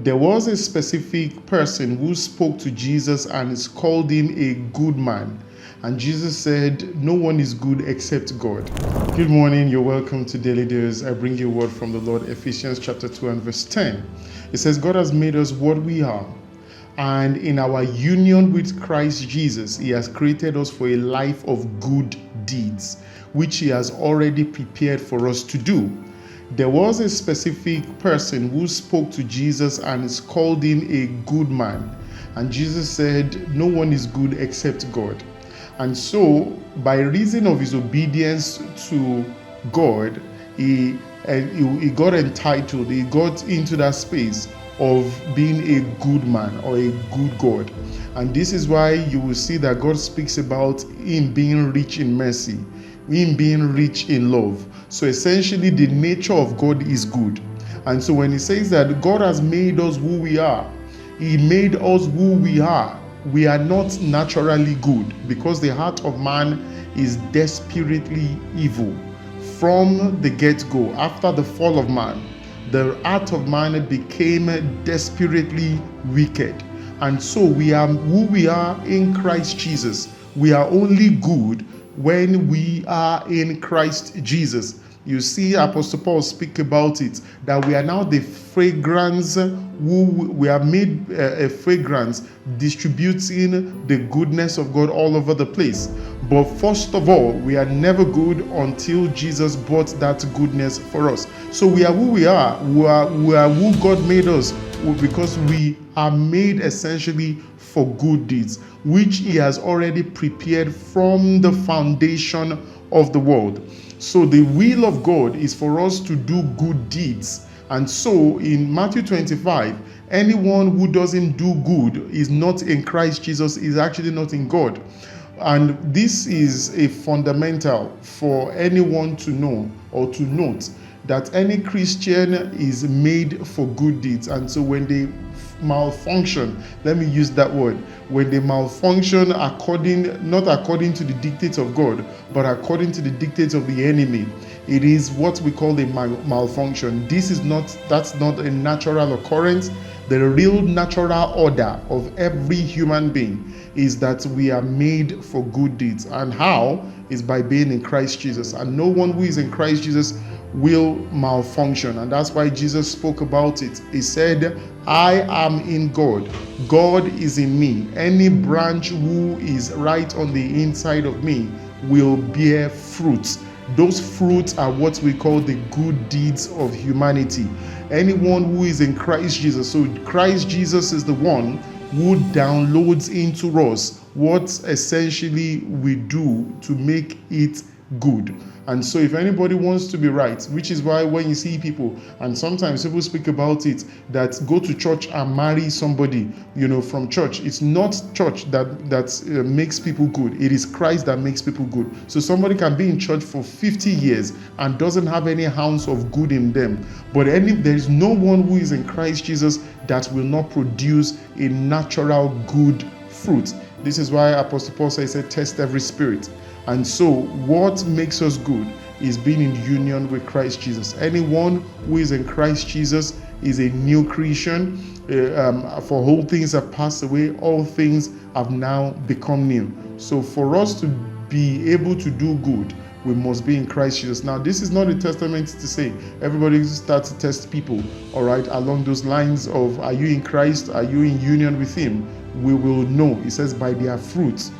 There was a specific person who spoke to Jesus and called him a good man. And Jesus said, no one is good except God. Good morning, you're welcome to Daily Dose. I bring you a word from the Lord, Ephesians chapter 2 and verse 10. It says, God has made us what we are. And in our union with Christ Jesus, he has created us for a life of good deeds, which he has already prepared for us to do. There was a specific person who spoke to Jesus and called him a good man. And Jesus said, no one is good except God. And so, by reason of his obedience to God, he got entitled, he got into that space of being a good man or a good God. And this is why you will see that God speaks about him being rich in mercy, him being rich in love. So essentially, the nature of God is good. And so when he says that God has made us who we are, he made us who we are. We are not naturally good because the heart of man is desperately evil. From the get-go, after the fall of man, the heart of man became desperately wicked. And so we are who we are in Christ Jesus. We are only good when we are in Christ Jesus. You see Apostle Paul speak about it, that we are now the fragrance, we are made a fragrance distributing the goodness of God all over the place. But first of all, we are never good until Jesus bought that goodness for us. So we are who we are. We are who God made us because we are made essentially for good deeds, which he has already prepared from the foundation of the world. So the will of God is for us to do good deeds. And so in Matthew 25, anyone who doesn't do good is not in Christ Jesus, is actually not in God. And this is a fundamental for anyone to know or to note, that any Christian is made for good deeds. And so when they malfunction, let me use that word, when they malfunction not according to the dictates of God, but according to the dictates of the enemy, it is what we call a malfunction. That's not a natural occurrence. The real natural order of every human being is that we are made for good deeds. And how? Is by being in Christ Jesus. And no one who is in Christ Jesus will malfunction. And that's why Jesus spoke about it. He said, I am in God. God is in me. Any branch who is right on the inside of me will bear fruits. Those fruits are what we call the good deeds of humanity. Anyone who is in Christ Jesus. So Christ Jesus is the one who downloads into us what essentially we do to make it good. And so if anybody wants to be right, which is why when you see people, and sometimes people speak about it, that go to church and marry somebody, from church. It's not church that makes people good. It is Christ that makes people good. So somebody can be in church for 50 years and doesn't have any ounce of good in them. But there is no one who is in Christ Jesus that will not produce a natural good fruit. This is why Apostle Paul said, test every spirit. And so what makes us good is being in union with Christ Jesus. Anyone who is in Christ Jesus is a new creation. For all things have passed away, all things have now become new. So for us to be able to do good, we must be in Christ Jesus. Now, this is not a testament to say everybody starts to test people, all right, along those lines of, are you in Christ? Are you in union with him? We will know. It says, by their fruits,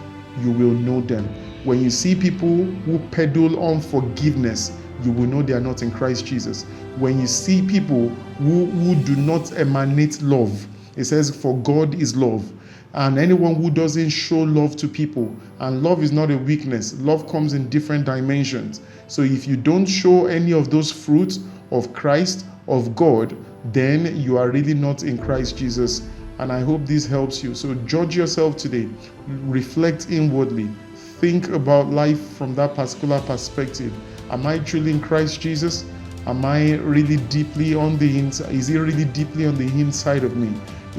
you will know them. When you see people who peddle unforgiveness, you will know they are not in Christ Jesus. When you see people who do not emanate love, it says, for God is love. And anyone who doesn't show love to people, and love is not a weakness, love comes in different dimensions. So if you don't show any of those fruits of Christ, of God, then you are really not in Christ Jesus. And I hope this helps you. So judge yourself today, reflect inwardly, think about life from that particular perspective. Am I truly in Christ Jesus? Am I really deeply on the inside? Is he really deeply on the inside of me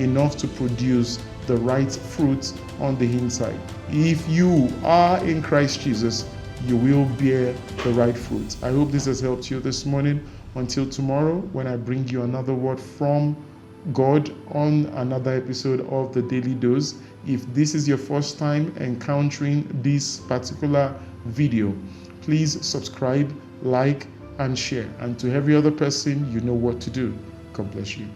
enough to produce the right fruit on the inside? If you are in Christ Jesus, you will bear the right fruit. I hope this has helped you this morning. Until tomorrow, when I bring you another word from God on another episode of the Daily Dose. If this is your first time encountering this particular video, please subscribe, like, and share. And to every other person, you know what to do. God bless you.